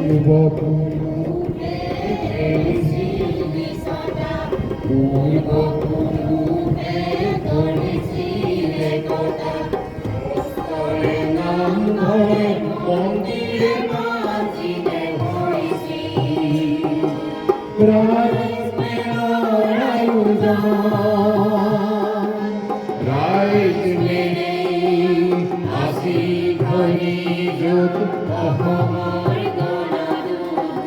পূর্বপুরুষে পূর্বপুরুষে করেছিলে কথা স্তরে নাম ধরে মন্দিরে মাঝিতে হয়েছি রাইজ মেরে আসি ঘনি যোগ অহমর গণরূপ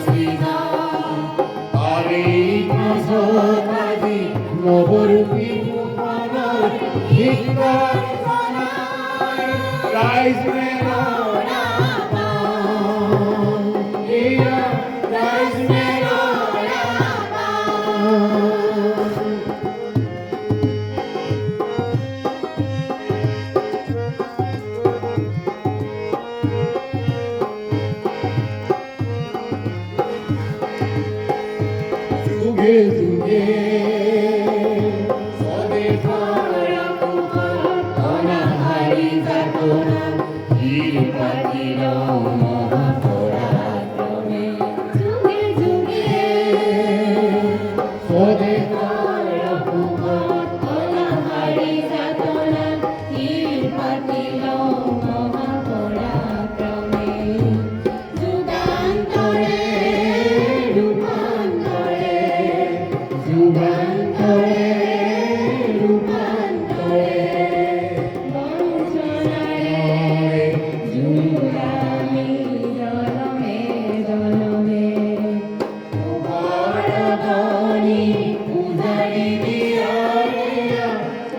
শ্রীরাম আরে ভাষাদি নবরূপী আমার হিন্দর রাইজ মেরা রাইজ মেরা যুগে যুগে অনাহারি যাতনা ধীর পাতিল মহাপরাক্রমে যুগে যুগে অনাহারি যাতনা ধীর পাতিল মহাপরাক্রমে যুগান্তরে রূপান্তরে যুগান্তরে রূপান্তরে বঞ্চনায় জুড়ামি জলমে জলমে বড়বনি পূজারি দিয়া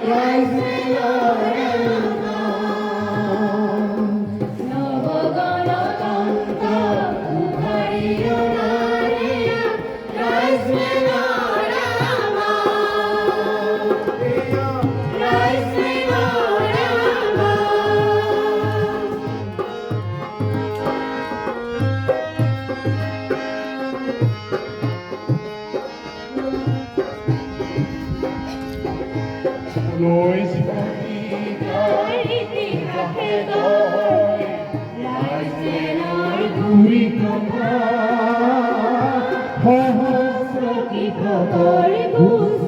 রাইজে নবগণতন্ত্র উদ্ধারিও নারিয়া রাইজে Lois ঘুরি কথা সহস্র কি খবর ঘুষ